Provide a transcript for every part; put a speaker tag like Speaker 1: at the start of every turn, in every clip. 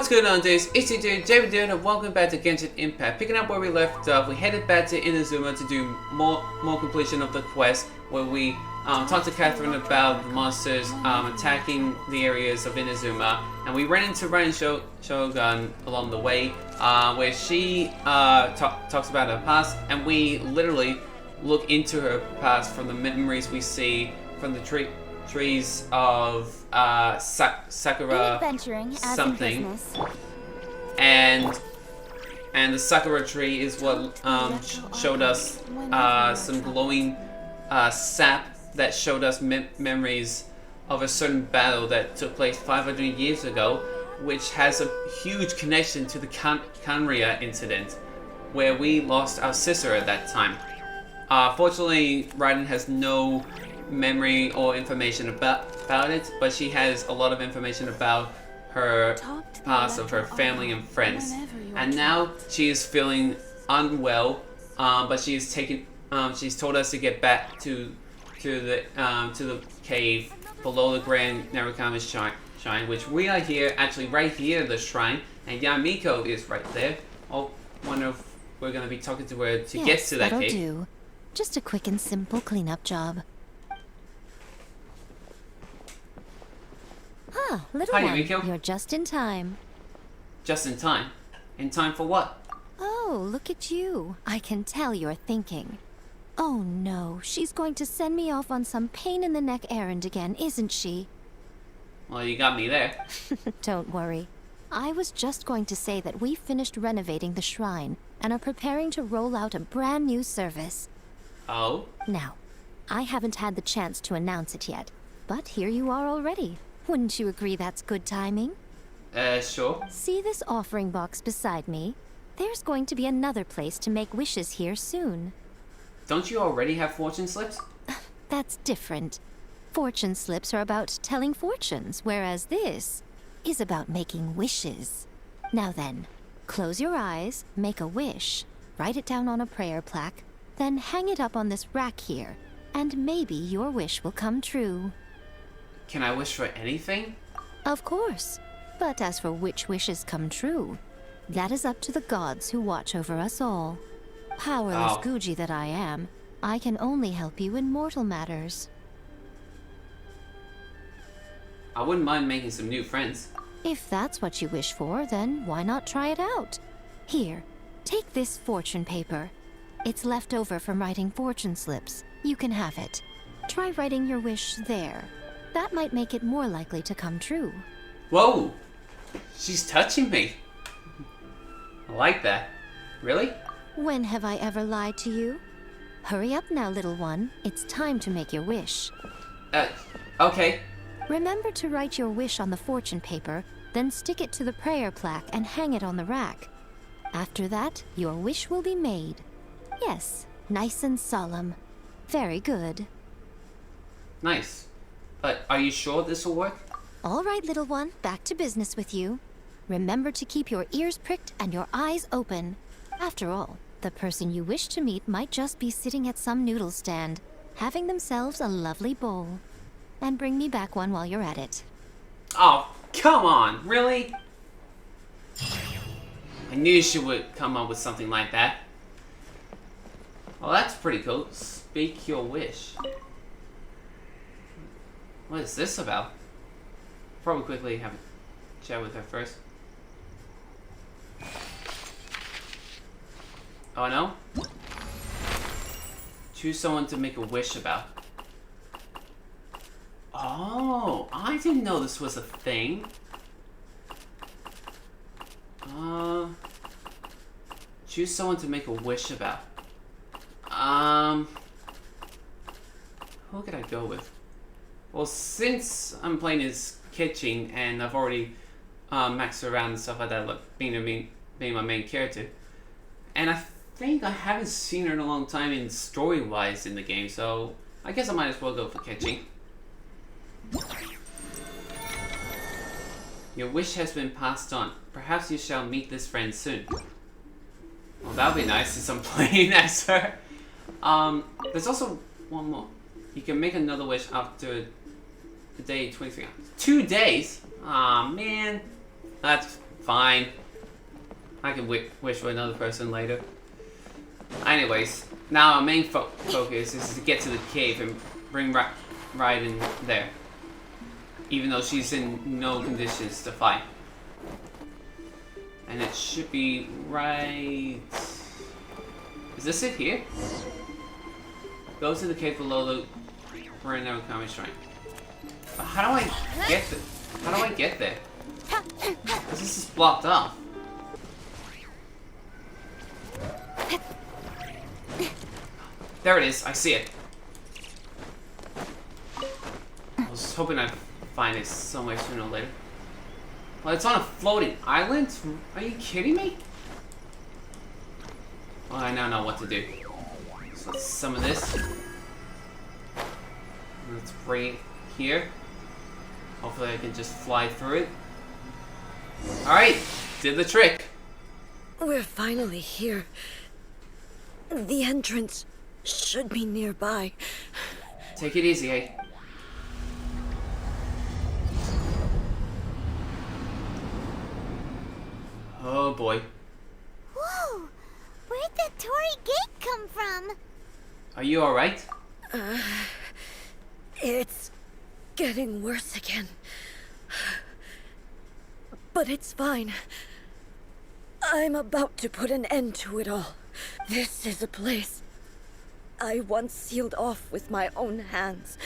Speaker 1: What's going on, dudes? It's your dude, JB Dude, and welcome back to Genshin Impact. Picking up where we left off, we headed back to Inazuma to do more completion of the quest, where we talked to Catherine about the monsters attacking the areas of Inazuma, and we ran into Raiden Shogun along the way, where she talks about her past, and we literally look into her past from the memories we see from the trees of Sakura something, and the Sakura tree is what showed us some glowing sap that showed us memories of a certain battle that took place 500 years ago, which has a huge connection to the Kanria incident, where we lost our sister at that time. Fortunately, Raiden has no memory or information about it, but she has a lot of information about her past, of her family and friends. And now she is feeling unwell, but she's told us to get back to the cave below the Grand Narukami shrine, which we are here, actually right here, the shrine, and Yamiko is right there. Oh, wonder if we're gonna be talking to her to get to that cave.
Speaker 2: Do. Just a quick and simple cleanup job. Ah, little
Speaker 1: Hi,
Speaker 2: one,
Speaker 1: Yamiko.
Speaker 2: you're just in time.
Speaker 1: Just in time? In time for what?
Speaker 2: Oh, look at you. I can tell you're thinking. Oh no, she's going to send me off on some pain-in-the-neck errand again, isn't she?
Speaker 1: Well, you got me there.
Speaker 2: Don't worry. I was just going to say that we finished renovating the shrine and are preparing to roll out a brand new service.
Speaker 1: Oh?
Speaker 2: Now, I haven't had the chance to announce it yet, but here you are already. Wouldn't you agree that's good timing?
Speaker 1: Sure.
Speaker 2: See this offering box beside me? There's going to be another place to make wishes here soon.
Speaker 1: Don't you already have fortune slips?
Speaker 2: That's different. Fortune slips are about telling fortunes, whereas this is about making wishes. Now then, close your eyes, make a wish, write it down on a prayer plaque, then hang it up on this rack here, and maybe your wish will come true.
Speaker 1: Can I wish for anything?
Speaker 2: Of course. But as for which wishes come true, that is up to the gods who watch over us all. Powerless Guji that I am, I can only help you in mortal matters.
Speaker 1: I wouldn't mind making some new friends.
Speaker 2: If that's what you wish for, then why not try it out? Here, take this fortune paper. It's left over from writing fortune slips. You can have it. Try writing your wish there. That might make it more likely to come true.
Speaker 1: Whoa! She's touching me. I like that. Really?
Speaker 2: When have I ever lied to you? Hurry up now, little one. It's time to make your wish.
Speaker 1: Okay.
Speaker 2: Remember to write your wish on the fortune paper, then stick it to the prayer plaque and hang it on the rack. After that, your wish will be made. Yes, nice and solemn. Very good.
Speaker 1: Nice. But are you sure this will work?
Speaker 2: All right, little one, back to business with you. Remember to keep your ears pricked and your eyes open. After all, the person you wish to meet might just be sitting at some noodle stand, having themselves a lovely bowl. And bring me back one while you're at it.
Speaker 1: Oh, come on, really? I knew she would come up with something like that. Well, that's pretty cool. Speak your wish. What is this about? Probably quickly have a chat with her first. Oh no? Choose someone to make a wish about. Oh, I didn't know this was a thing. Choose someone to make a wish about. Who could I go with? Well, since I'm playing as Kitching and I've already maxed around and stuff like that, like being my main character, and I think I haven't seen her in a long time in story-wise in the game, so I guess I might as well go for Kitching. Your wish has been passed on. Perhaps you shall meet this friend soon. Well, that would be nice since I'm playing as her. There's also one more. You can make another wish after the day 23 hours. 2 days? Aw, man. That's fine. I can wish for another person later. Anyways, now our main focus is to get to the cave and bring Raiden there. Even though she's in no conditions to fight. And it should be right... Is this it here? Go to the cave below the Raiden Ei shrine. But how do I get there? How do I get there? Because this is blocked off. There it is. I see it. I was hoping I'd find it somewhere sooner or later. Well, it's on a floating island? Are you kidding me? Well, I now know what to do. So let's summon this. Let's bring it here. Hopefully I can just fly through it. Alright, did the trick.
Speaker 3: We're finally here. The entrance should be nearby.
Speaker 1: Take it easy, eh? Oh boy.
Speaker 4: Whoa! Where'd that Torii gate come from?
Speaker 1: Are you alright?
Speaker 3: It's getting worse again. But it's fine. I'm about to put an end to it all. This is a place I once sealed off with my own hands.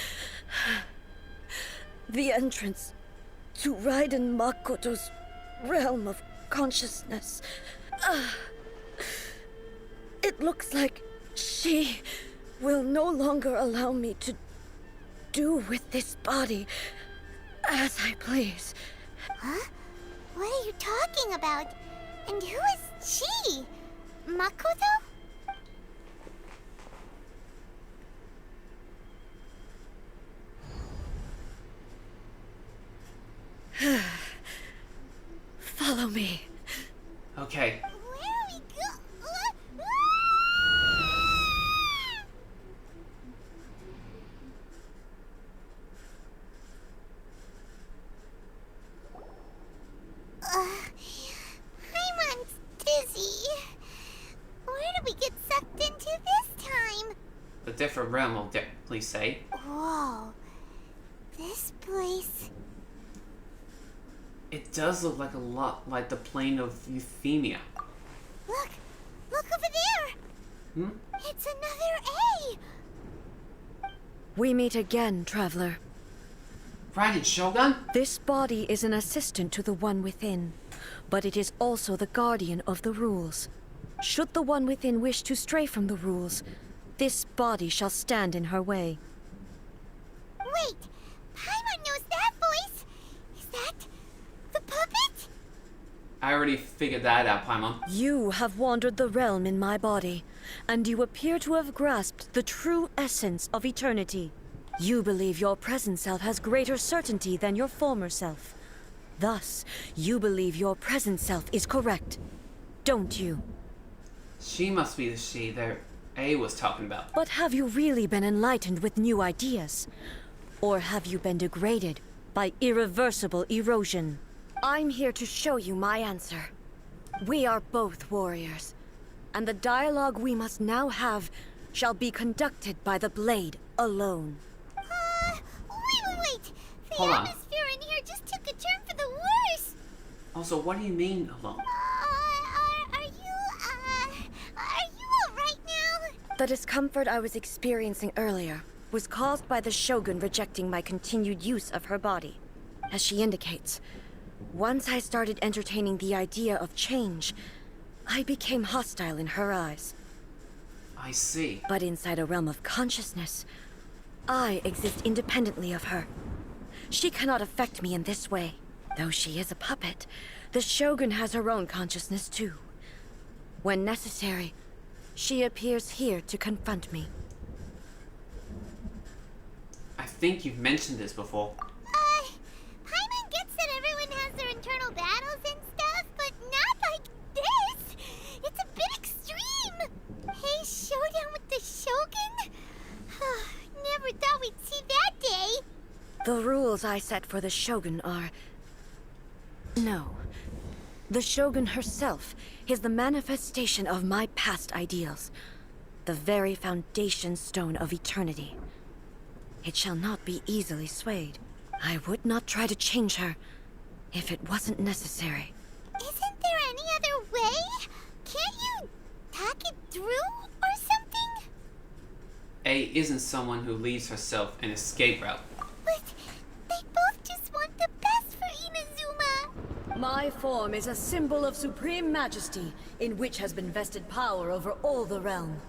Speaker 3: The entrance to Raiden Makoto's realm of consciousness. It looks like she will no longer allow me to do with this body as I please.
Speaker 4: Huh? What are you talking about? And who is she? Makoto?
Speaker 3: Follow me.
Speaker 1: Okay.
Speaker 4: Where are we go? Paimon's dizzy. Where did we get sucked into this time?
Speaker 1: A different realm, I'll please say.
Speaker 4: Whoa. This place...
Speaker 1: It does look like a lot like the plane of Euthymia.
Speaker 4: Look! Look over there!
Speaker 1: Hmm?
Speaker 4: It's another A!
Speaker 3: We meet again, traveler.
Speaker 1: Raiden Shogun?
Speaker 3: This body is an assistant to the one within, but it is also the guardian of the rules. Should the one within wish to stray from the rules, this body shall stand in her way.
Speaker 4: Wait! Paimon knows that voice! Is that the puppet?
Speaker 1: I already figured that out, Paimon.
Speaker 3: You have wandered the realm in my body, and you appear to have grasped the true essence of eternity. You believe your present self has greater certainty than your former self. Thus, you believe your present self is correct, don't you?
Speaker 1: She must be the she that A was talking about.
Speaker 3: But have you really been enlightened with new ideas? Or have you been degraded by irreversible erosion? I'm here to show you my answer. We are both warriors, and the dialogue we must now have shall be conducted by the blade alone.
Speaker 4: Wait! The
Speaker 1: Hold on.
Speaker 4: atmosphere in here just took a turn for the worse!
Speaker 1: Also, what do you mean alone?
Speaker 4: Are you alright now?
Speaker 3: The discomfort I was experiencing earlier was caused by the Shogun rejecting my continued use of her body. As she indicates, once I started entertaining the idea of change, I became hostile in her eyes.
Speaker 1: I see.
Speaker 3: But inside a realm of consciousness, I exist independently of her. She cannot affect me in this way. Though she is a puppet, the Shogun has her own consciousness too. When necessary, she appears here to confront me.
Speaker 4: I
Speaker 1: think you've mentioned this before.
Speaker 4: Paimon gets that everyone has their internal battles and stuff, but not like this. It's a bit extreme. Hey, showdown with the Shogun? Never thought we'd see that day.
Speaker 3: The rules I set for the Shogun are... No. The Shogun herself is the manifestation of my past ideals. The very foundation stone of eternity. It shall not be easily swayed. I would not try to change her if it wasn't necessary.
Speaker 4: Isn't there any other way? Can't you talk it through or something?
Speaker 1: Ei isn't someone who leaves herself an escape route.
Speaker 4: But they both just want the best for Inazuma.
Speaker 3: My form is a symbol of supreme majesty, in which has been vested power over all the realm.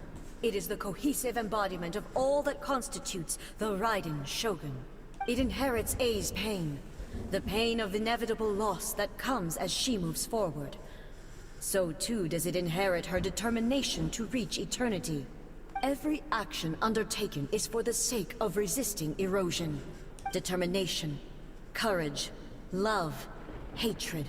Speaker 3: It is the cohesive embodiment of all that constitutes the Raiden Shogun. It inherits Ei's pain, the pain of inevitable loss that comes as she moves forward. So too does it inherit her determination to reach eternity. Every action undertaken is for the sake of resisting erosion. Determination, courage, love, hatred.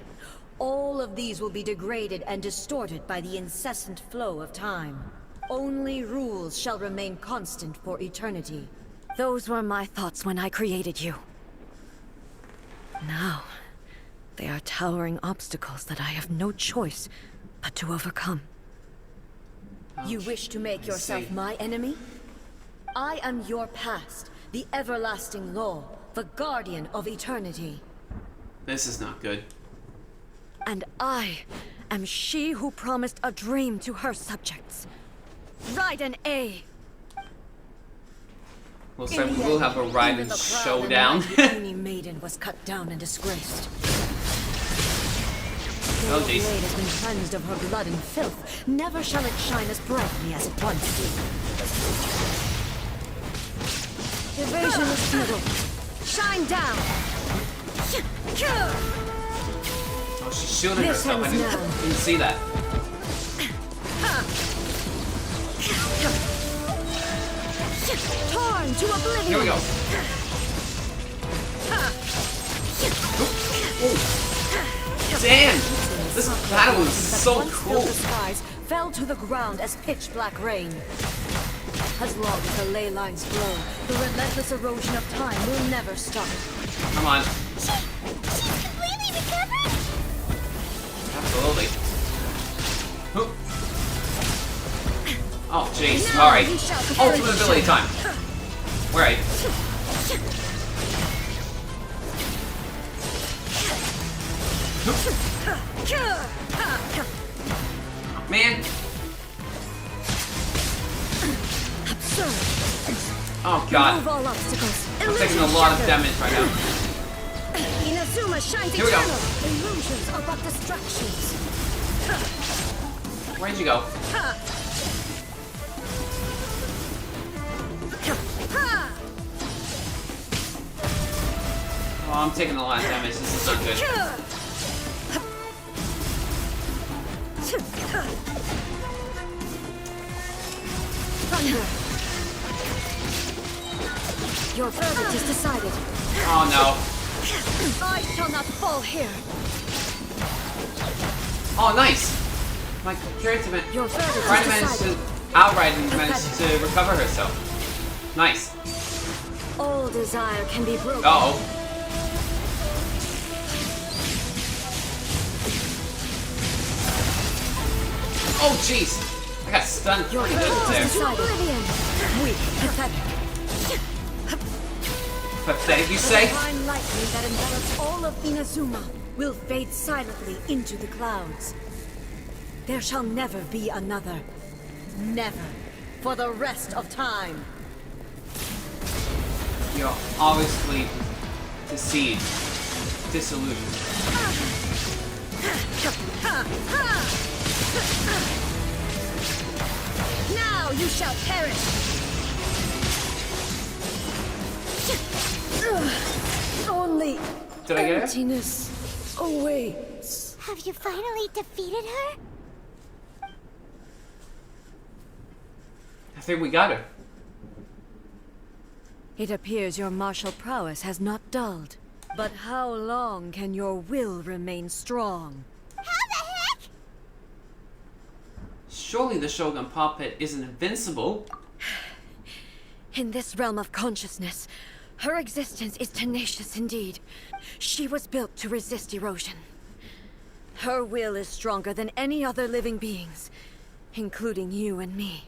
Speaker 3: All of these will be degraded and distorted by the incessant flow of time. Only rules shall remain constant for eternity. Those were my thoughts when I created you. Now, they are towering obstacles that I have no choice but to overcome. You wish to make yourself my enemy? I am your past, the everlasting law, the guardian of eternity.
Speaker 1: This is not good.
Speaker 3: And I am she who promised a dream to her subjects. Raiden Ei.
Speaker 1: Looks like we will have a Raiden Showdown.
Speaker 3: The only maiden was cut down and disgraced.
Speaker 1: Oh,
Speaker 3: The
Speaker 1: jeez.
Speaker 3: blade has been cleansed of her blood and filth. Never shall it shine as brightly as it once did. Evasion is futile. Shine down.
Speaker 1: Oh, she's shielding
Speaker 3: This
Speaker 1: herself. I
Speaker 3: ends
Speaker 1: didn't,
Speaker 3: now.
Speaker 1: didn't see that.
Speaker 3: Torn to oblivion.
Speaker 1: Here we go. Damn! This battle is so
Speaker 3: Once
Speaker 1: cool.
Speaker 3: filled the skies fell to the ground as pitch black rain. As long as the ley lines flow, the relentless erosion of time will never stop.
Speaker 1: Come on.
Speaker 4: She's completely recovered?
Speaker 1: Absolutely. Oop. Oh, jeez.
Speaker 3: Now
Speaker 1: Alright.
Speaker 3: you shall prepare
Speaker 1: Ultimate
Speaker 3: to
Speaker 1: ability
Speaker 3: shine.
Speaker 1: time. Alright. Man.
Speaker 3: Absurd.
Speaker 1: Oh, God.
Speaker 3: Remove all obstacles.
Speaker 1: I'm taking a lot of damage right now.
Speaker 3: Inazuma shines
Speaker 1: Here we go.
Speaker 3: eternal. Illusions are but distractions.
Speaker 1: Where'd you go? Oh, I'm taking a lot of damage. This is not good.
Speaker 3: Thunder. Your verdict is decided.
Speaker 1: Oh, no.
Speaker 3: I shall not fall here.
Speaker 1: Oh, nice. My character man.
Speaker 3: Your verdict
Speaker 1: Raiden
Speaker 3: is
Speaker 1: managed
Speaker 3: decided.
Speaker 1: to outright and managed to recover herself. Nice.
Speaker 3: All desire can be broken.
Speaker 1: Uh-oh. Oh, jeez. I got stunned
Speaker 3: Your
Speaker 1: pretty good
Speaker 3: verdict
Speaker 1: there.
Speaker 3: is decided. Weak, pathetic.
Speaker 1: Pathetic, you say?
Speaker 3: The divine lightning that envelops all of Inazuma will fade silently into the clouds. There shall never be another. Never. For the rest of time.
Speaker 1: You're obviously deceived. Disillusioned.
Speaker 3: Now you shall perish. Only
Speaker 1: Did I get her?
Speaker 3: emptiness awaits.
Speaker 4: Have you finally defeated her?
Speaker 1: I think we got her.
Speaker 3: It appears your martial prowess has not dulled. But how long can your will remain strong?
Speaker 4: How the heck?
Speaker 1: Surely the Shogun puppet isn't invincible.
Speaker 3: In this realm of consciousness, her existence is tenacious indeed. She was built to resist erosion. Her will is stronger than any other living beings, including you and me.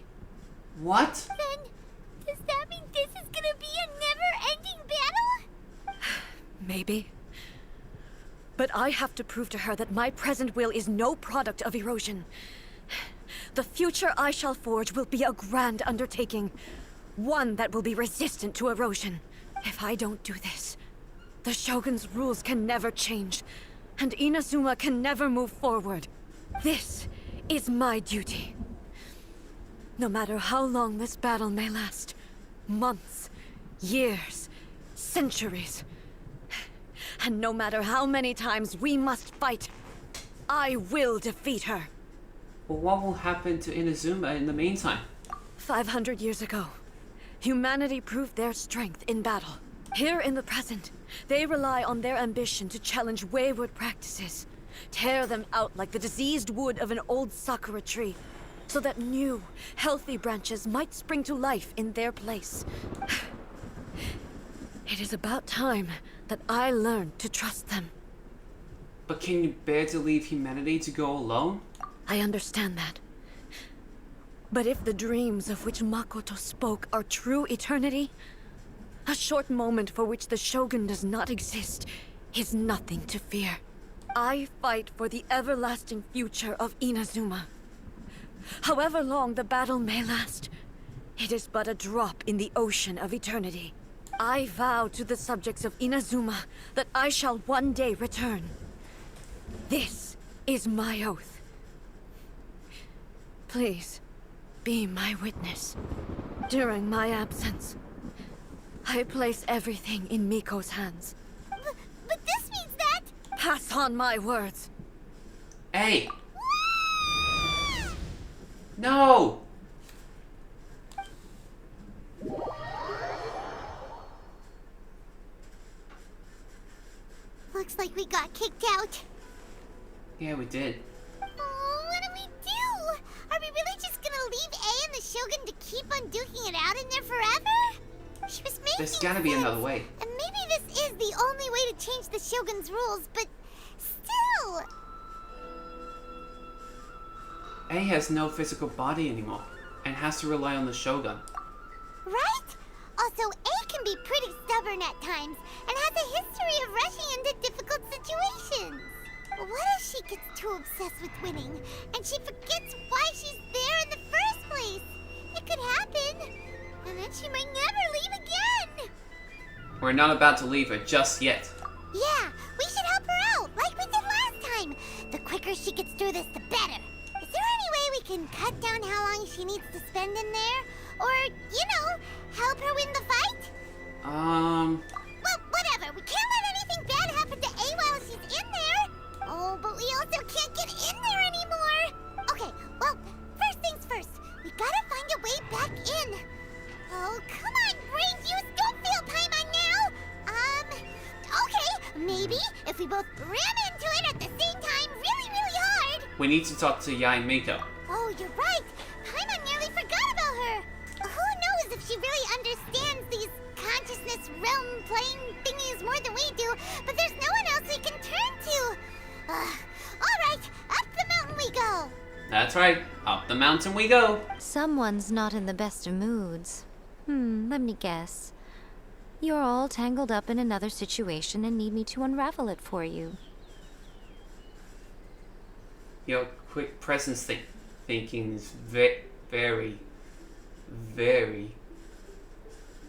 Speaker 1: What?
Speaker 4: Then, does that mean this is gonna be a never-ending battle?
Speaker 3: Maybe. But I have to prove to her that my present will is no product of erosion. The future I shall forge will be a grand undertaking, one that will be resistant to erosion. If I don't do this, the Shogun's rules can never change, and Inazuma can never move forward. This is my duty. No matter how long this battle may last, months, years, centuries, and no matter how many times we must fight, I will defeat her.
Speaker 1: Well, what will happen to Inazuma in the meantime?
Speaker 3: 500 years ago, humanity proved their strength in battle. Here in the present, they rely on their ambition to challenge wayward practices, tear them out like the diseased wood of an old sakura tree, so that new, healthy branches might spring to life in their place. It is about time that I learned to trust them.
Speaker 1: But can you bear to leave humanity to go alone?
Speaker 3: I understand that. But if the dreams of which Makoto spoke are true eternity, a short moment for which the Shogun does not exist is nothing to fear. I fight for the everlasting future of Inazuma. However long the battle may last, it is but a drop in the ocean of eternity. I vow to the subjects of Inazuma that I shall one day return. This is my oath. Please, be my witness. During my absence, I place everything in Miko's hands.
Speaker 4: But this means that...
Speaker 3: Pass on my words.
Speaker 1: Hey! No!
Speaker 4: Looks like we got kicked out.
Speaker 1: Yeah, we did.
Speaker 4: Oh, what do we do? Are we really just gonna leave A and the Shogun to keep on duking it out in there forever? She was making
Speaker 1: There's gotta be
Speaker 4: sense.
Speaker 1: another way.
Speaker 4: And maybe this is the only way to change the Shogun's rules, but still...
Speaker 1: A has no physical body anymore, and has to rely on the Shogun.
Speaker 4: Right? Also, A can be pretty stubborn at times, and has a history of rushing into difficult situations. What if she gets too obsessed with winning, and she forgets why she's there in the first place? It could happen, and then she might never leave again.
Speaker 1: We're not about to leave her just yet.
Speaker 4: Yeah, we should help her out, like we did last time. The quicker she gets through this, the better. Is there any way we can cut down how long she needs to spend in there? Or, help her win the fight? Well, whatever. We can't let anything bad happen to A while she's in there. Oh, but we also can't get in there anymore. Okay, well, first things first. We gotta find a way back in. Oh, come on, brain juice. Don't fail Paimon now. Okay, maybe if we both ram into it at the same time really, really hard.
Speaker 1: We need to talk to Yae Miko.
Speaker 4: Oh, you're right. Paimon nearly forgot about her. Who knows if she really understands these consciousness realm playing thingies more than we do, but there's no one else we can turn to. All right, up the mountain we go.
Speaker 1: That's right, up the mountain we go.
Speaker 2: Someone's not in the best of moods. Let me guess. You're all tangled up in another situation and need me to unravel it for you.
Speaker 1: Your quick presence thinking is very, very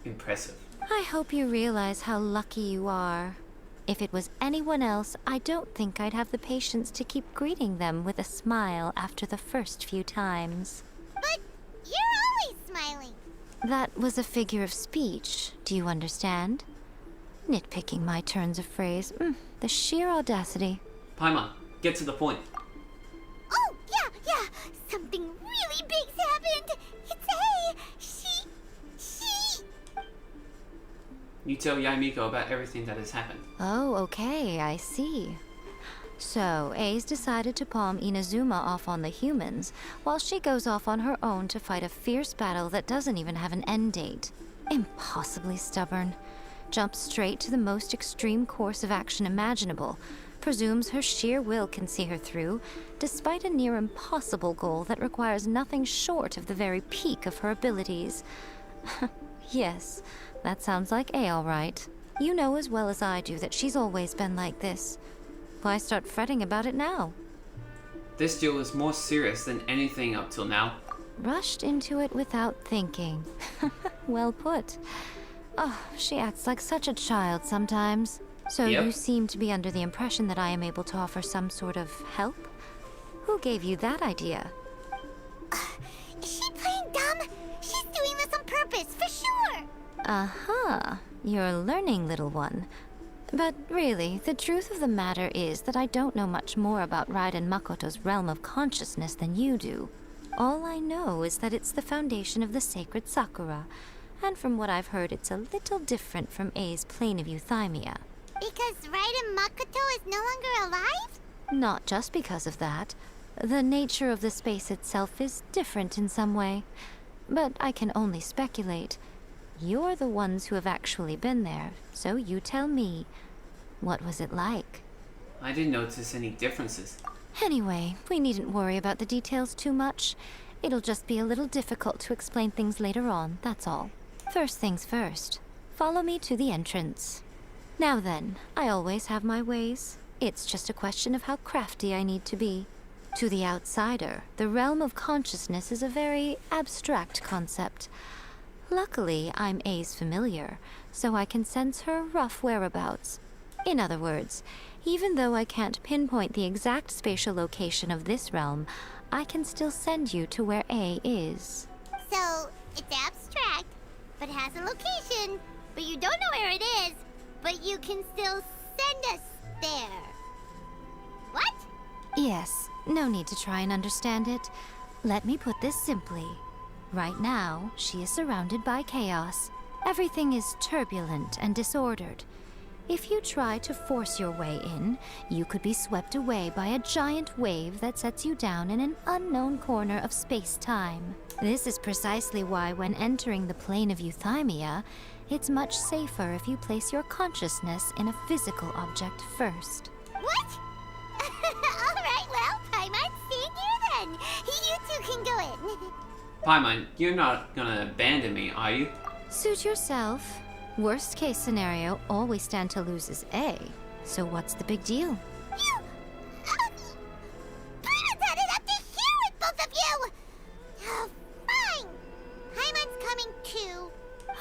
Speaker 1: impressive.
Speaker 2: I hope you realize how lucky you are. If it was anyone else, I don't think I'd have the patience to keep greeting them with a smile after the first few times.
Speaker 4: But you're always smiling.
Speaker 2: That was a figure of speech, do you understand? Nitpicking my turns of phrase. The sheer audacity.
Speaker 1: Paimon, get to the point.
Speaker 4: Oh, yeah. Something really big's happened. It's A. She...
Speaker 1: You tell Yae Miko about everything that has happened.
Speaker 2: Oh, okay, I see. So, A's decided to palm Inazuma off on the humans, while she goes off on her own to fight a fierce battle that doesn't even have an end date. Impossibly stubborn. Jumps straight to the most extreme course of action imaginable, presumes her sheer will can see her through, despite a near impossible goal that requires nothing short of the very peak of her abilities. Yes, that sounds like Ei, all right. You know as well as I do that she's always been like this. Why start fretting about it now?
Speaker 1: This duel is more serious than anything up till now.
Speaker 2: Rushed into it without thinking. Well put. Oh, she acts like such a child sometimes. So
Speaker 1: Yep.
Speaker 2: you seem to be under the impression that I am able to offer some sort of help? Who gave you that idea?
Speaker 4: Is she playing dumb? She's doing this on purpose, for sure!
Speaker 2: Uh-huh. You're learning, little one. But really, the truth of the matter is that I don't know much more about Raiden Makoto's realm of consciousness than you do. All I know is that it's the foundation of the sacred Sakura, and from what I've heard, it's a little different from Ei's plane of euthymia.
Speaker 4: Because Raiden Makoto is no longer alive?
Speaker 2: Not just because of that. The nature of the space itself is different in some way. But I can only speculate. You're the ones who have actually been there, so you tell me. What was it like?
Speaker 1: I didn't notice any differences.
Speaker 2: Anyway, we needn't worry about the details too much. It'll just be a little difficult to explain things later on, that's all. First things first. Follow me to the entrance. Now then, I always have my ways. It's just a question of how crafty I need to be. To the outsider, the realm of consciousness is a very abstract concept. Luckily, I'm Ei's familiar, so I can sense her rough whereabouts. In other words, even though I can't pinpoint the exact spatial location of this realm, I can still send you to where Ei is.
Speaker 4: So, it's abstract, but has a location, but you don't know where it is, but you can still send us there. What?
Speaker 2: Yes, no need to try and understand it. Let me put this simply. Right now, she is surrounded by chaos. Everything is turbulent and disordered. If you try to force your way in, you could be swept away by a giant wave that sets you down in an unknown corner of space-time. This is precisely why when entering the plane of euthymia, it's much safer if you place your consciousness in a physical object first.
Speaker 4: What? Alright, well, Paimon, seeing you then. You two can go in.
Speaker 1: Paimon, you're not gonna abandon me, are you?
Speaker 2: Suit yourself. Worst case scenario, all we stand to lose is Ei. So what's the big deal?
Speaker 4: You... Paimon's had it up to here with both of you! Oh, fine. Paimon's coming too.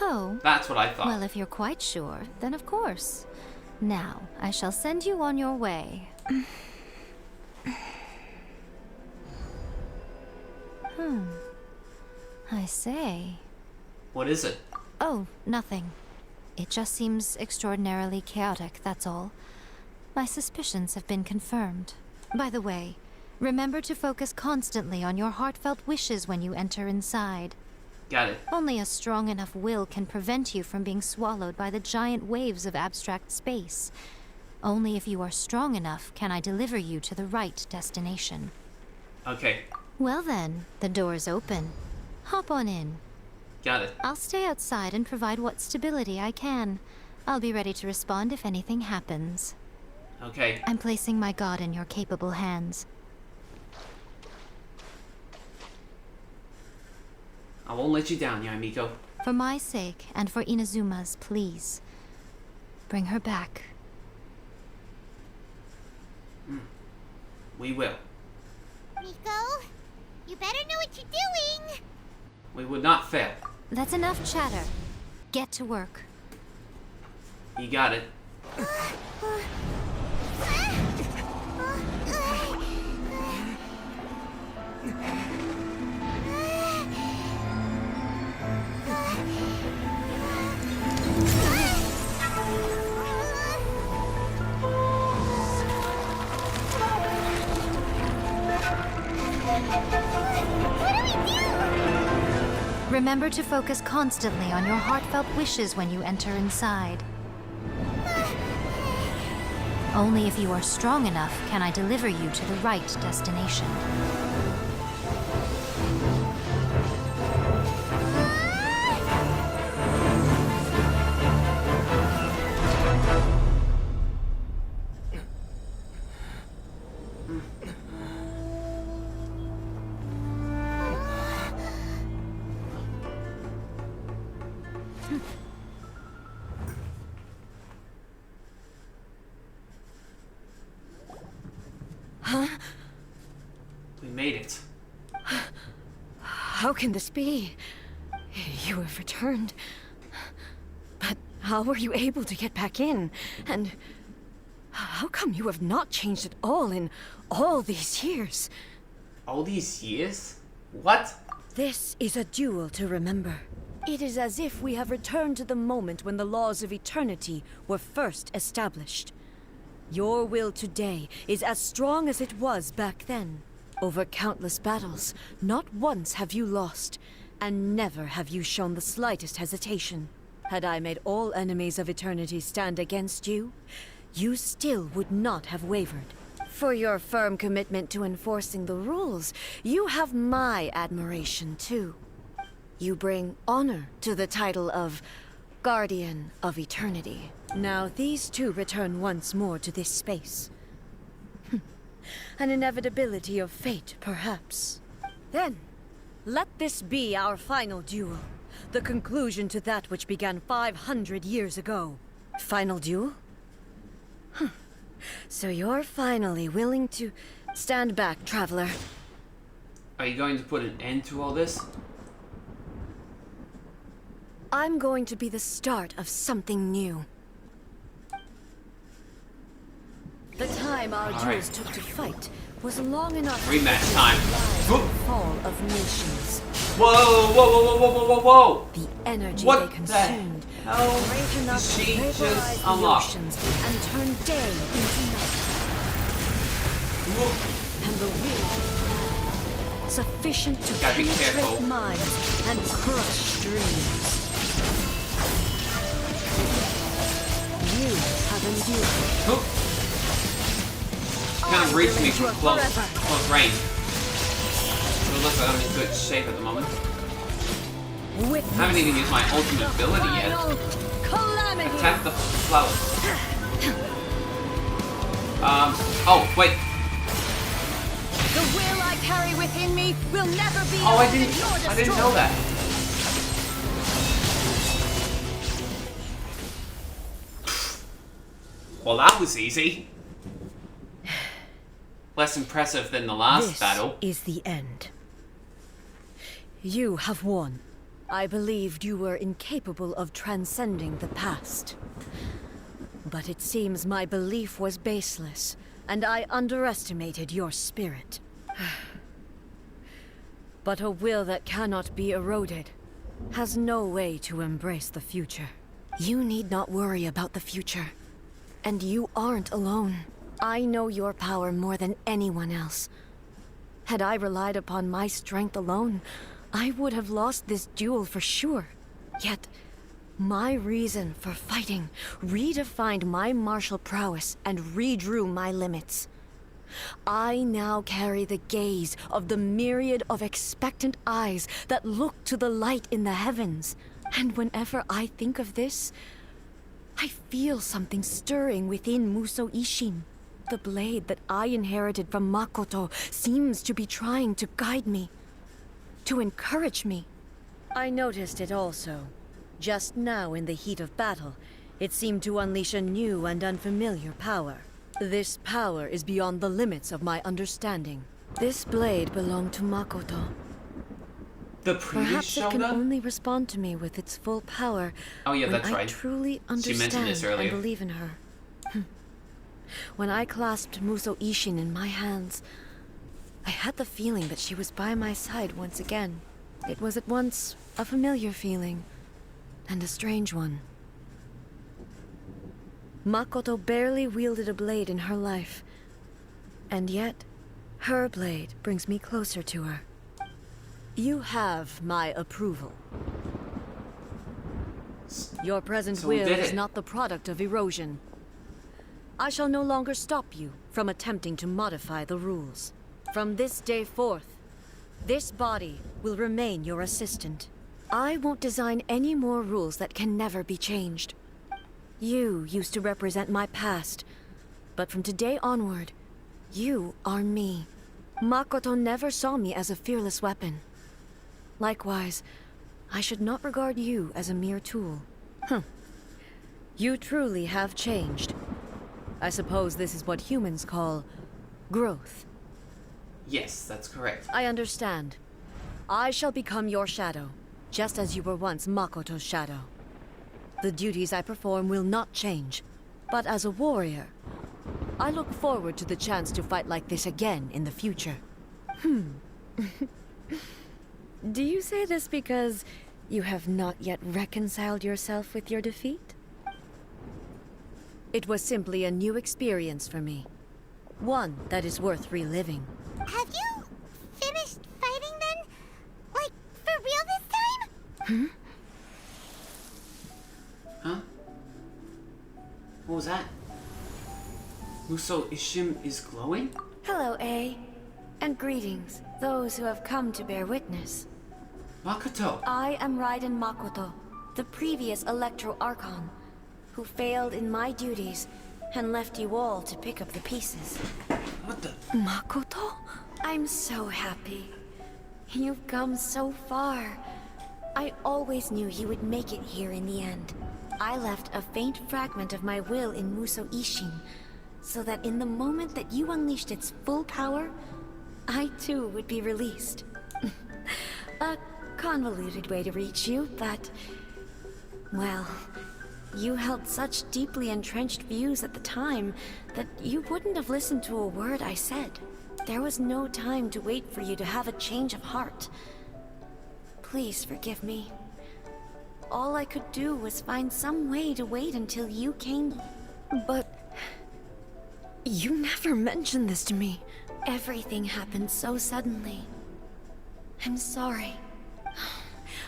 Speaker 2: Oh,
Speaker 1: That's what I thought.
Speaker 2: well, if you're quite sure, then of course. Now, I shall send you on your way. I say.
Speaker 1: What is it?
Speaker 2: Oh, nothing. It just seems extraordinarily chaotic, that's all. My suspicions have been confirmed. By the way, remember to focus constantly on your heartfelt wishes when you enter inside.
Speaker 1: Got it.
Speaker 2: Only a strong enough will can prevent you from being swallowed by the giant waves of abstract space. Only if you are strong enough can I deliver you to the right destination.
Speaker 1: Okay.
Speaker 2: Well then, the door's open. Hop on in.
Speaker 1: Got it.
Speaker 2: I'll stay outside and provide what stability I can. I'll be ready to respond if anything happens.
Speaker 1: Okay.
Speaker 2: I'm placing my god in your capable hands.
Speaker 1: I won't let you down, Yamiko.
Speaker 2: For my sake, and for Inazuma's, please. Bring her back.
Speaker 1: We will.
Speaker 4: Miko, you better know what you're doing.
Speaker 1: We would not fail.
Speaker 2: That's enough chatter. Get to work.
Speaker 1: You got it.
Speaker 2: Remember to focus constantly on your heartfelt wishes when you enter inside. Only if you are strong enough can I deliver you to the right destination.
Speaker 1: We made it.
Speaker 3: How can this be? You have returned. But how were you able to get back in? And how come you have not changed at all in all these years?
Speaker 1: All these years? What?
Speaker 3: This is a duel to remember. It is as if we have returned to the moment when the laws of eternity were first established. Your will today is as strong as it was back then. Over countless battles, not once have you lost, and never have you shown the slightest hesitation. Had I made all enemies of eternity stand against you, you still would not have wavered. For your firm commitment to enforcing the rules, you have my admiration too. You bring honor to the title of Guardian of Eternity. Now these two return once more to this space. An inevitability of fate, perhaps. Then, let this be our final duel. The conclusion to that which began 500 years ago. Final duel? So you're finally willing to stand back, traveler.
Speaker 1: Are you going to put an end to all this?
Speaker 3: I'm going to be the start of something new. The time our duels took to fight was long enough
Speaker 1: Rematch time.
Speaker 3: to the fall of nations.
Speaker 1: Whoa, whoa, whoa, whoa, whoa, whoa, whoa, whoa!
Speaker 3: The energy
Speaker 1: What
Speaker 3: they
Speaker 1: the
Speaker 3: consumed,
Speaker 1: hell
Speaker 3: great enough
Speaker 1: did she
Speaker 3: to
Speaker 1: just
Speaker 3: vaporize the
Speaker 1: unlock?
Speaker 3: oceans and turn day into night. And the will, sufficient to
Speaker 1: Gotta be
Speaker 3: penetrate
Speaker 1: careful.
Speaker 3: minds and crush dreams. You have endured.
Speaker 1: Oop. Kind of reached me from close range. So it looks like I'm in good shape at the moment. I haven't even used my ultimate ability yet.
Speaker 3: Calamity.
Speaker 1: Attack the flower. Oh, wait.
Speaker 3: The will I carry within me will never be
Speaker 1: Oh, I
Speaker 3: ousted nor
Speaker 1: didn't know
Speaker 3: destroyed.
Speaker 1: that. Well, that was easy. Less impressive than the last
Speaker 3: This
Speaker 1: battle.
Speaker 3: is the end. You have won. I believed you were incapable of transcending the past. But it seems my belief was baseless, and I underestimated your spirit. But a will that cannot be eroded has no way to embrace the future. You need not worry about the future. And you aren't alone. I know your power more than anyone else. Had I relied upon my strength alone, I would have lost this duel for sure. Yet, my reason for fighting redefined my martial prowess and redrew my limits. I now carry the gaze of the myriad of expectant eyes that look to the light in the heavens. And whenever I think of this, I feel something stirring within Musou Ishin. The blade that I inherited from Makoto seems to be trying to guide me, to encourage me. I noticed it also. Just now in the heat of battle, it seemed to unleash a new and unfamiliar power. This power is beyond the limits of my understanding. This blade belonged to Makoto.
Speaker 1: The previous
Speaker 3: Perhaps it can
Speaker 1: Shogun?
Speaker 3: only respond to me with its full power
Speaker 1: Oh yeah,
Speaker 3: when
Speaker 1: that's
Speaker 3: I
Speaker 1: right.
Speaker 3: truly
Speaker 1: She mentioned this
Speaker 3: understand
Speaker 1: earlier.
Speaker 3: and believe in her. When I clasped Musou Ishin in my hands, I had the feeling that she was by my side once again. It was at once a familiar feeling and a strange one. Makoto barely wielded a blade in her life, and yet her blade brings me closer to her. You have my approval. Your present
Speaker 1: So we
Speaker 3: will
Speaker 1: did
Speaker 3: is
Speaker 1: it.
Speaker 3: not the product of erosion. I shall no longer stop you from attempting to modify the rules. From this day forth, this body will remain your assistant. I won't design any more rules that can never be changed. You used to represent my past, but from today onward, you are me. Makoto never saw me as a fearless weapon. Likewise, I should not regard you as a mere tool. You truly have changed. I suppose this is what humans call growth.
Speaker 1: Yes, that's correct.
Speaker 3: I understand. I shall become your shadow, just as you were once Makoto's shadow. The duties I perform will not change, but as a warrior, I look forward to the chance to fight like this again in the future. Do you say this because you have not yet reconciled yourself with your defeat? It was simply a new experience for me. One that is worth reliving.
Speaker 4: Have you finished fighting then? Like, for real this time?
Speaker 1: Huh? What was that? Muso Ishim is glowing?
Speaker 3: Hello, Ei. And greetings, those who have come to bear witness.
Speaker 1: Makoto!
Speaker 3: I am Raiden Makoto, the previous Electro Archon, who failed in my duties and left you all to pick up the pieces.
Speaker 1: What the?
Speaker 3: Makoto? I'm so happy. You've come so far. I always knew you would make it here in the end. I left a faint fragment of my will in Muso Ishin, so that in the moment that you unleashed its full power, I too would be released. A convoluted way to reach you, but... well, you held such deeply entrenched views at the time that you wouldn't have listened to a word I said. There was no time to wait for you to have a change of heart. Please forgive me. All I could do was find some way to wait until you came. But... you never mentioned this to me. Everything happened so suddenly. I'm sorry.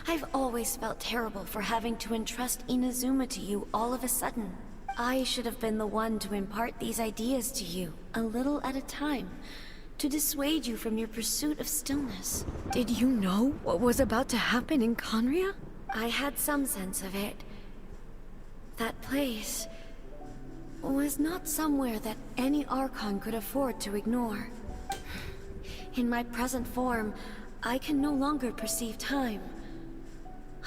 Speaker 3: I've always felt terrible for having to entrust Inazuma to you all of a sudden. I should have been the one to impart these ideas to you, a little at a time, to dissuade you from your pursuit of stillness. Did you know what was about to happen in Conria? I had some sense of it. That place was not somewhere that any Archon could afford to ignore. In my present form, I can no longer perceive time.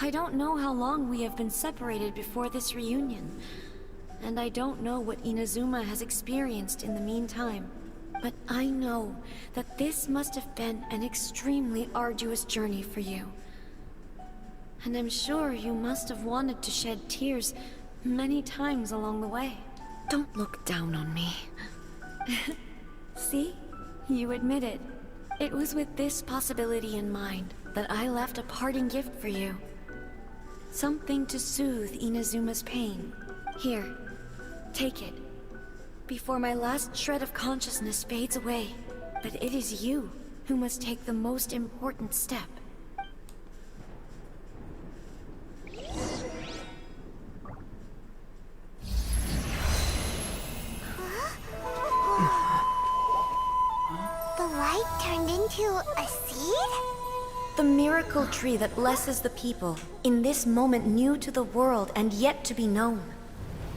Speaker 3: I don't know how long we have been separated before this reunion, and I don't know what Inazuma has experienced in the meantime. But I know that this must have been an extremely arduous journey for you. And I'm sure you must have wanted to shed tears many times along the way. Don't look down on me. See? You admit it. It was with this possibility in mind that I left a parting gift for you. Something to soothe Inazuma's pain. Here, take it. Before my last shred of consciousness fades away. But it is you who must take the most important step.
Speaker 4: The light turned into a seed?
Speaker 3: The miracle tree that blesses the people, in this moment new to the world and yet to be known.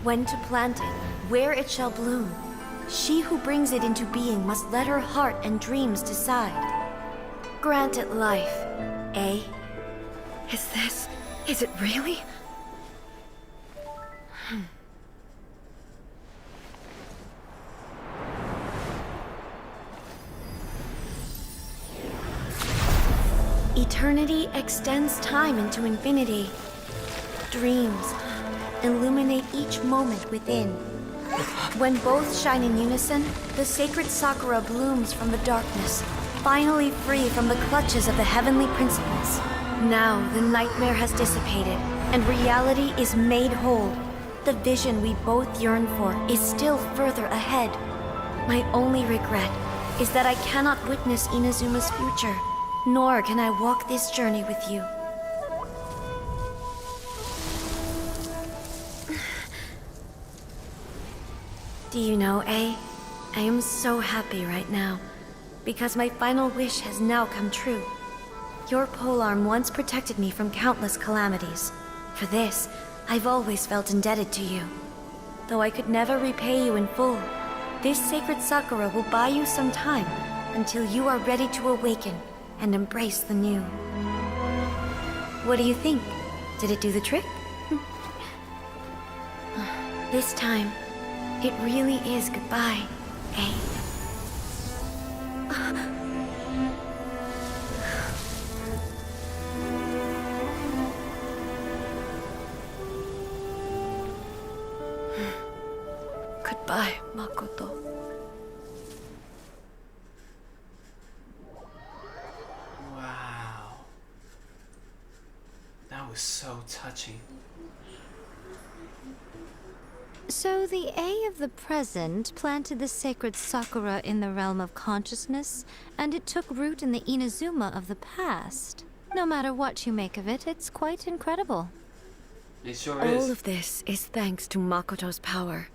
Speaker 3: When to plant it, where it shall bloom. She who brings it into being must let her heart and dreams decide. Grant it life, eh? Is it really? Eternity extends time into infinity. Dreams illuminate each moment within. When both shine in unison, the sacred Sakura blooms from the darkness, finally free from the clutches of the heavenly principles. Now the nightmare has dissipated, and reality is made whole. The vision we both yearn for is still further ahead. My only regret is that I cannot witness Inazuma's future. Nor can I walk this journey with you. Do you know, Ei? I am so happy right now, because my final wish has now come true. Your polearm once protected me from countless calamities. For this, I've always felt indebted to you. Though I could never repay you in full, this sacred Sakura will buy you some time until you are ready to awaken and embrace the new. What do you think? Did it do the trick? This time, it really is goodbye, Ei. Goodbye, Makoto.
Speaker 1: Wow. That was so touching.
Speaker 2: So the Ei of the present planted the sacred sakura in the realm of consciousness, and it took root in the Inazuma of the past. No matter what you make of it, it's quite incredible.
Speaker 1: It sure is.
Speaker 3: All of this is thanks to Makoto's power.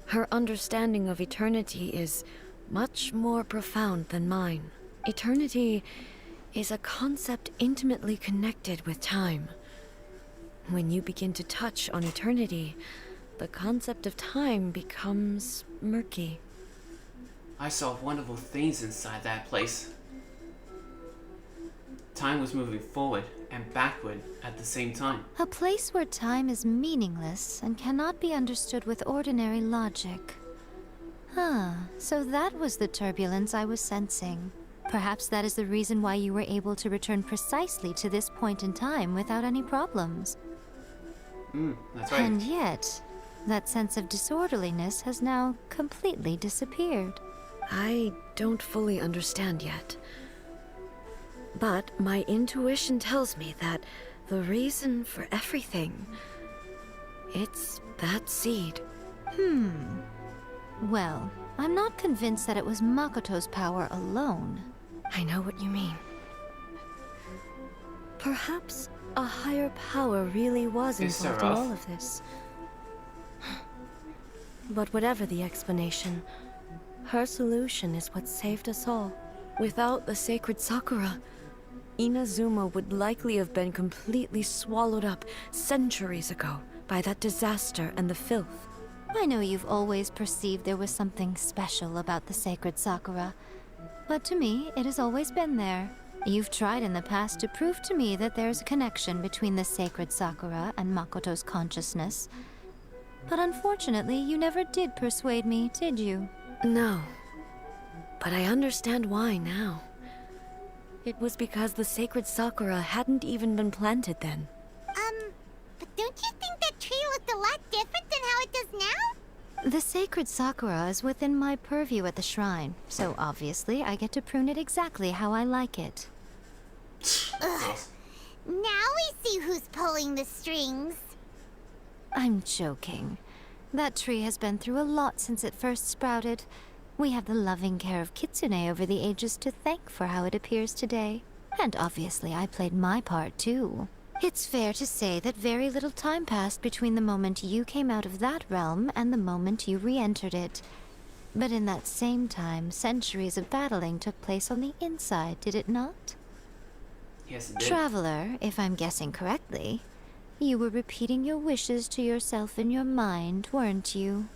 Speaker 3: Her understanding of eternity is much more profound than mine. Eternity is a concept intimately connected with time. When you begin to touch on eternity, the concept of time becomes murky.
Speaker 1: I saw wonderful things inside that place. Time was moving forward and backward at the same time.
Speaker 2: A place where time is meaningless and cannot be understood with ordinary logic. So that was the turbulence I was sensing. Perhaps that is the reason why you were able to return precisely to this point in time without any problems.
Speaker 1: That's right.
Speaker 2: And yet, that sense of disorderliness has now completely disappeared.
Speaker 3: I don't fully understand yet. But my intuition tells me that the reason for everything, it's that seed.
Speaker 2: Well, I'm not convinced that it was Makoto's power alone.
Speaker 3: I know what you mean. Perhaps a higher power really was
Speaker 1: Is
Speaker 3: involved
Speaker 1: there
Speaker 3: in
Speaker 1: off?
Speaker 3: all of this. But whatever the explanation, her solution is what saved us all. Without the sacred Sakura, Inazuma would likely have been completely swallowed up centuries ago by that disaster and the filth.
Speaker 2: I know you've always perceived there was something special about the sacred Sakura, but to me, it has always been there. You've tried in the past to prove to me that there's a connection between the sacred Sakura and Makoto's consciousness. But unfortunately, you never did persuade me, did you?
Speaker 3: No. But I understand why now. It was because the sacred Sakura hadn't even been planted then.
Speaker 4: But don't you think that tree looked a lot different than how it does now?
Speaker 2: The sacred Sakura is within my purview at the shrine, so obviously I get to prune it exactly how I like it.
Speaker 1: Gross.
Speaker 4: Now we see who's pulling the strings.
Speaker 2: I'm joking. That tree has been through a lot since it first sprouted. We have the loving care of Kitsune over the ages to thank for how it appears today. And obviously I played my part too. It's fair to say that very little time passed between the moment you came out of that realm and the moment you re-entered it. But in that same time, centuries of battling took place on the inside, did it not?
Speaker 1: Yes, it did.
Speaker 2: Traveler, if I'm guessing correctly, you were repeating your wishes to yourself in your mind, weren't you?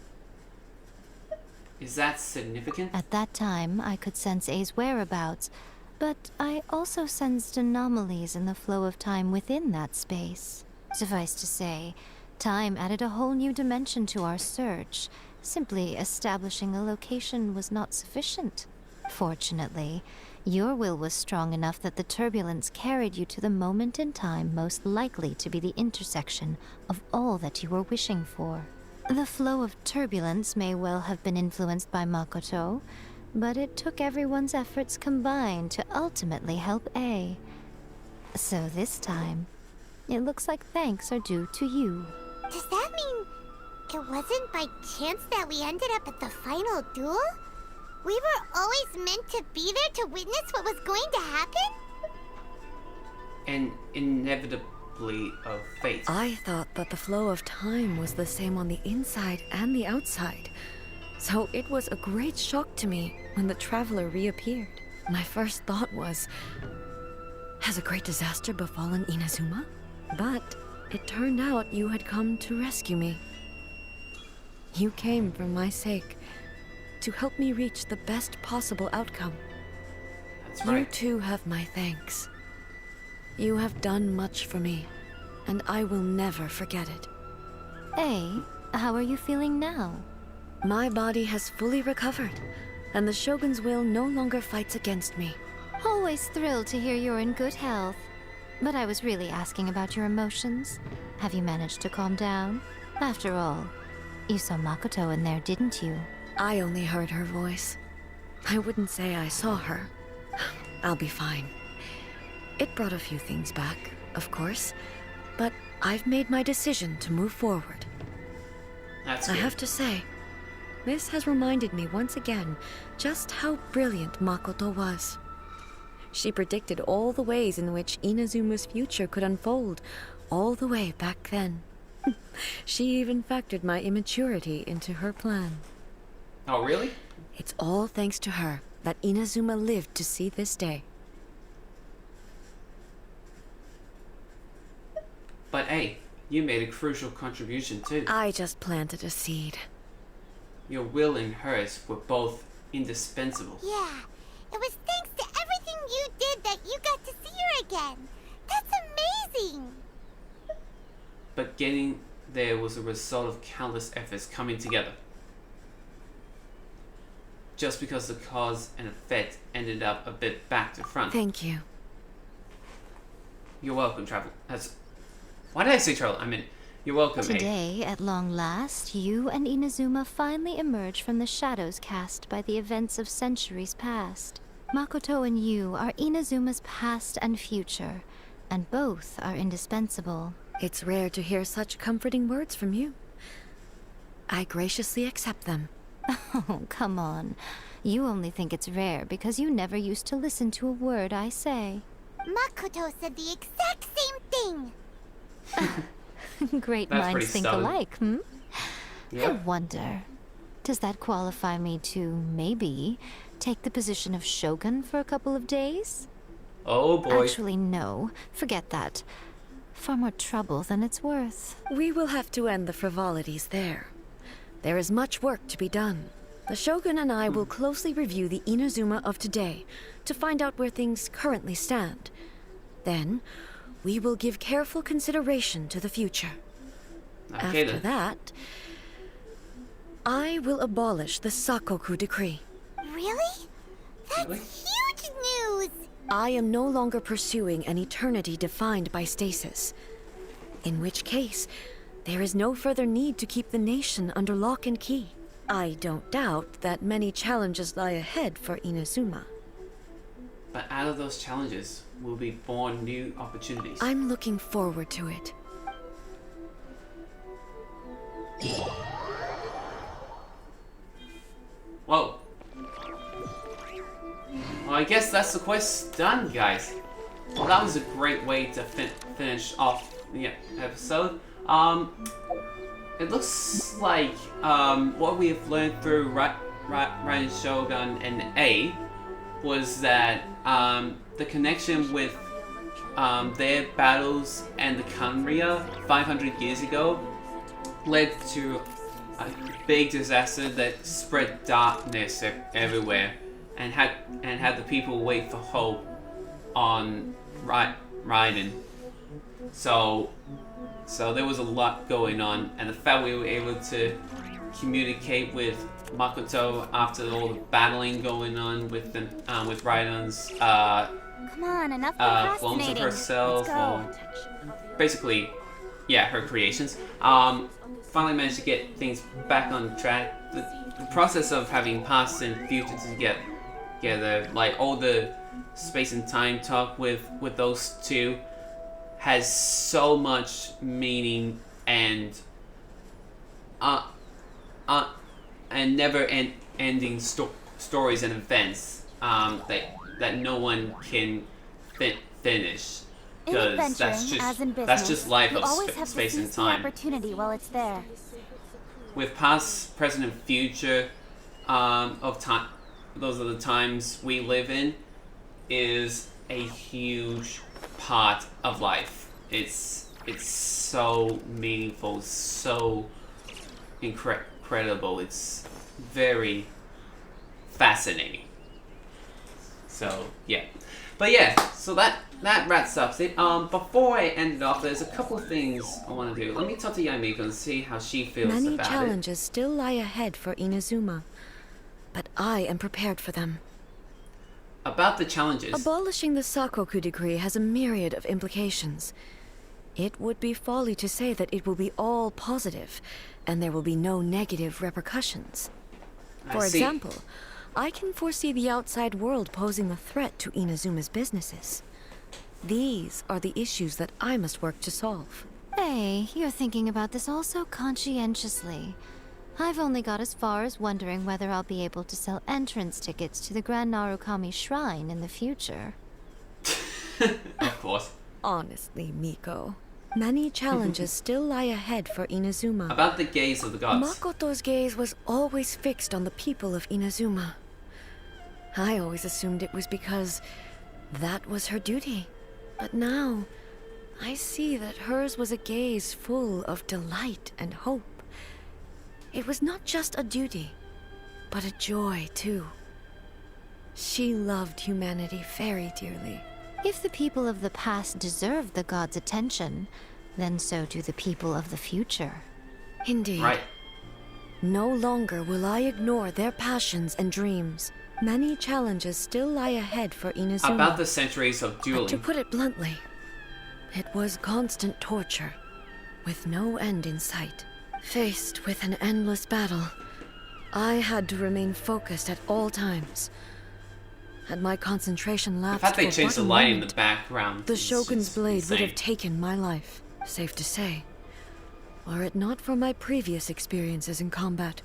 Speaker 1: Is that significant?
Speaker 2: At that time, I could sense Ei's whereabouts, but I also sensed anomalies in the flow of time within that space. Suffice to say, time added a whole new dimension to our search. Simply establishing a location was not sufficient. Fortunately, your will was strong enough that the turbulence carried you to the moment in time most likely to be the intersection of all that you were wishing for. The flow of turbulence may well have been influenced by Makoto, but it took everyone's efforts combined to ultimately help Ei. So this time, it looks like thanks are due to you.
Speaker 4: Does that mean it wasn't by chance that we ended up at the final duel? We were always meant to be there to witness what was going to happen?
Speaker 1: And inevitably of fate.
Speaker 3: I thought that the flow of time was the same on the inside and the outside. So it was a great shock to me when the traveler reappeared. My first thought was, has a great disaster befallen Inazuma? But it turned out you had come to rescue me. You came for my sake, to help me reach the best possible outcome.
Speaker 1: That's
Speaker 3: You
Speaker 1: right.
Speaker 3: too have my thanks. You have done much for me, and I will never forget it.
Speaker 2: Ei, how are you feeling now?
Speaker 3: My body has fully recovered, and the Shogun's will no longer fights against me.
Speaker 2: Always thrilled to hear you're in good health. But I was really asking about your emotions. Have you managed to calm down? After all, you saw Makoto in there, didn't you?
Speaker 3: I only heard her voice. I wouldn't say I saw her. I'll be fine. It brought a few things back, of course, but I've made my decision to move forward.
Speaker 1: That's
Speaker 3: I
Speaker 1: good.
Speaker 3: have to say, this has reminded me once again just how brilliant Makoto was. She predicted all the ways in which Inazuma's future could unfold, all the way back then. She even factored my immaturity into her plan.
Speaker 1: Oh, really?
Speaker 3: It's all thanks to her that Inazuma lived to see this day.
Speaker 1: But hey, you made a crucial contribution too.
Speaker 3: I just planted a seed.
Speaker 4: Uh.
Speaker 1: Your will and hers were both indispensable.
Speaker 4: Yeah, it was thanks to everything you did that you got to see her again. That's amazing!
Speaker 1: But getting there was a result of countless efforts coming together. Just because the cause and effect ended up a bit back to front.
Speaker 3: Thank you.
Speaker 1: You're welcome, Travel. Why did I say Travel? I mean, you're welcome, Ei.
Speaker 2: Today, at long last, you and Inazuma finally emerge from the shadows cast by the events of centuries past. Makoto and you are Inazuma's past and future, and both are indispensable.
Speaker 3: It's rare to hear such comforting words from you. I graciously accept them.
Speaker 2: Oh, come on. You only think it's rare because you never used to listen to a word I say.
Speaker 4: Makoto said the exact same thing!
Speaker 2: Great
Speaker 1: That's
Speaker 2: minds
Speaker 1: pretty
Speaker 2: think
Speaker 1: stubborn.
Speaker 2: alike, hmm? I
Speaker 1: Yep.
Speaker 2: wonder, does that qualify me to, maybe, take the position of Shogun for a couple of days?
Speaker 1: Oh boy.
Speaker 2: Actually, no. Forget that. Far more trouble than it's worth.
Speaker 3: We will have to end the frivolities there. There is much work to be done. The Shogun and I will closely review the Inazuma of today to find out where things currently stand. Then, we will give careful consideration to the future.
Speaker 1: Okay
Speaker 3: After
Speaker 1: then.
Speaker 3: that, I will abolish the Sakoku decree.
Speaker 4: Really? That's
Speaker 1: Really?
Speaker 4: huge news!
Speaker 3: I am no longer pursuing an eternity defined by stasis. In which case, there is no further need to keep the nation under lock and key. I don't doubt that many challenges lie ahead for Inazuma.
Speaker 1: But out of those challenges will be born new opportunities.
Speaker 3: I'm looking forward to it.
Speaker 1: Whoa. Well, I guess that's the quest done, guys. Well, that was a great way to finish off the episode. It looks like what we have learned through Raiden Shogun and Ei was that the connection with their battles and the Kanria 500 years ago led to a big disaster that spread darkness everywhere and had the people wait for hope on Raiden. So there was a lot going on, and the fact we were able to communicate with Makoto after all the battling going on with Raiden's
Speaker 4: Come on, enough
Speaker 1: clones of
Speaker 4: procrastinating.
Speaker 1: herself,
Speaker 4: Let's go.
Speaker 1: or basically, yeah, her creations. Finally managed to get things back on track. The process of having past and future together, like all the space and time talk with those two, has so much meaning and never ending stories and events that no one can finish,
Speaker 4: In
Speaker 1: because
Speaker 4: adventuring, as in business,
Speaker 1: that's just life
Speaker 4: you
Speaker 1: of
Speaker 4: always have to
Speaker 1: space and
Speaker 4: seize the
Speaker 1: time.
Speaker 4: opportunity while it's there.
Speaker 1: With past, present, and future of time, those are the times we live in, is a huge part of life. It's so meaningful, so incredible. It's very fascinating. So yeah, But yeah, so that wraps up it. Before I end it off, there's a couple of things I want to do. Let me talk to Yamiko and see how she feels
Speaker 3: Many
Speaker 1: about
Speaker 3: challenges still lie ahead for Inazuma, but I am prepared for them.
Speaker 1: About the challenges.
Speaker 3: Abolishing the Sakoku decree has a myriad of implications. It would be folly to say that it will be all positive, and there will be no negative repercussions. For example, I can foresee the outside world posing a threat to Inazuma's businesses. These are the issues that I must work to solve.
Speaker 2: Hey, you're thinking about this all so conscientiously. I've only got as far as wondering whether I'll be able to sell entrance tickets to the Grand Narukami Shrine in the future.
Speaker 1: Of course.
Speaker 3: Honestly, Miko, many challenges still lie ahead for Inazuma.
Speaker 1: About the gaze of the gods.
Speaker 3: Makoto's gaze was always fixed on the people of Inazuma. I always assumed it was because that was her duty. But now, I see that hers was a gaze full of delight and hope. It was not just a duty, but a joy, too. She loved humanity very dearly.
Speaker 2: If the people of the past deserve the gods' attention, then so do the people of the future.
Speaker 3: Indeed.
Speaker 1: Right.
Speaker 3: No longer will I ignore their passions and dreams. Many challenges still lie ahead for Inazuma.
Speaker 1: About the centuries of
Speaker 3: But
Speaker 1: dueling.
Speaker 3: to put it bluntly, it was constant torture, with no end in sight. Faced with an endless battle, I had to remain focused at all times. Had my concentration
Speaker 1: The
Speaker 3: lapsed
Speaker 1: fact they
Speaker 3: for
Speaker 1: changed
Speaker 3: but
Speaker 1: the
Speaker 3: a
Speaker 1: light in
Speaker 3: moment,
Speaker 1: the background.
Speaker 3: the
Speaker 1: is
Speaker 3: Shogun's
Speaker 1: just
Speaker 3: blade would
Speaker 1: insane.
Speaker 3: have taken my life. Safe to say. Were it not for my previous experiences in combat,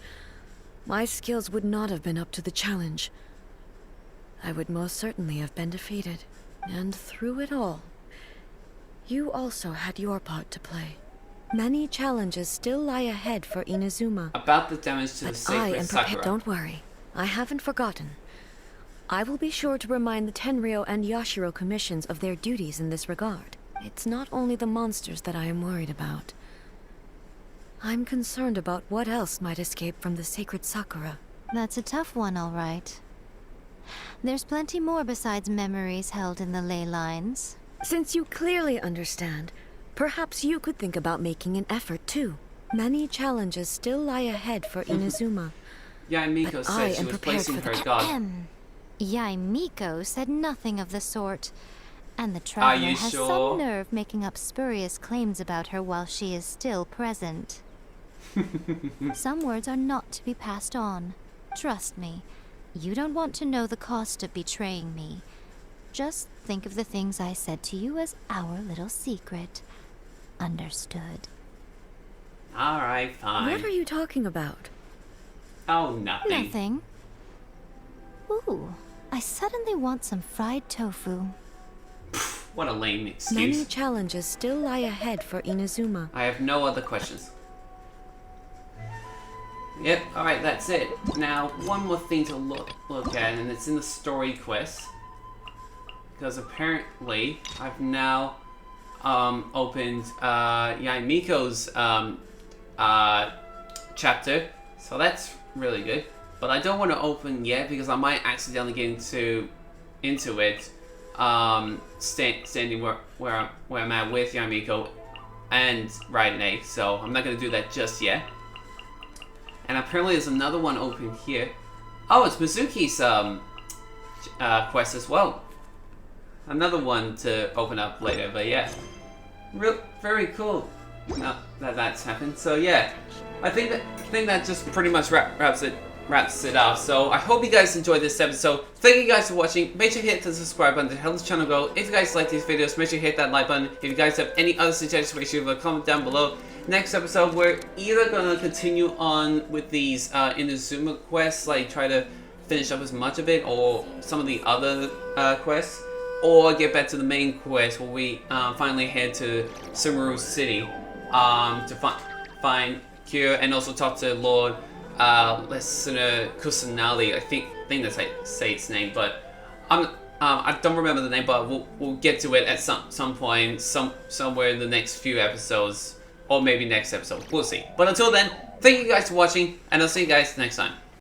Speaker 3: my skills would not have been up to the challenge. I would most certainly have been defeated. And through it all, you also had your part to play. Many challenges still lie ahead for Inazuma.
Speaker 1: About the damage to the
Speaker 3: But I
Speaker 1: sacred
Speaker 3: am prepared.
Speaker 1: Sakura.
Speaker 3: Don't worry. I haven't forgotten. I will be sure to remind the Tenryo and Yashiro commissions of their duties in this regard. It's not only the monsters that I am worried about. I'm concerned about what else might escape from the sacred Sakura.
Speaker 2: That's a tough one, all right. There's plenty more besides memories held in the ley lines.
Speaker 3: Since you clearly understand, perhaps you could think about making an effort too. Many challenges still lie ahead for Inazuma.
Speaker 1: Yamiko
Speaker 3: But I
Speaker 1: said she
Speaker 3: am
Speaker 1: was
Speaker 3: prepared
Speaker 1: placing
Speaker 3: for
Speaker 1: her
Speaker 3: the
Speaker 1: god.
Speaker 2: Yaimiko said nothing of the sort. And the traveler
Speaker 1: you
Speaker 2: has
Speaker 1: sure?
Speaker 2: some nerve making up spurious claims about her while she is still present. Some words are not to be passed on. Trust me, you don't want to know the cost of betraying me. Just think of the things I said to you as our little secret. Understood.
Speaker 1: Alright, fine.
Speaker 3: What are you talking about?
Speaker 1: Oh, nothing.
Speaker 2: Nothing. Ooh, I suddenly want some fried tofu.
Speaker 1: What a lame
Speaker 3: Many
Speaker 1: excuse.
Speaker 3: challenges still lie ahead for Inazuma.
Speaker 1: I have no other questions. Yep, alright, that's it. Now, one more thing to look at, and it's in the story quest. Because apparently, I've now opened Yaimiko's chapter. So that's really good. But I don't want to open yet because I might accidentally get into it standing where I'm at with Yamiko and Raiden Ei. So I'm not going to do that just yet. And apparently there's another one open here. Oh, it's Mizuki's quest as well. Another one to open up later, but yeah. Very cool now that that's happened. So yeah, I think that just pretty much wraps it up. So I hope you guys enjoyed this episode. Thank you guys for watching. Make sure you hit the subscribe button to help the channel grow. If you guys like these videos, make sure you hit that like button. If you guys have any other suggestions, make sure you leave a comment down below. Next episode, we're either gonna continue on with these Inazuma quests, like try to finish up as much of it, or some of the other quests, or get back to the main quest where we finally head to Sumeru City to find Kira and also talk to Lord Lesina Kusanali. I think that's how you say its name, but I don't remember the name. But we'll get to it at some point, somewhere in the next few episodes, or maybe next episode. We'll see. But until then, thank you guys for watching, and I'll see you guys next time.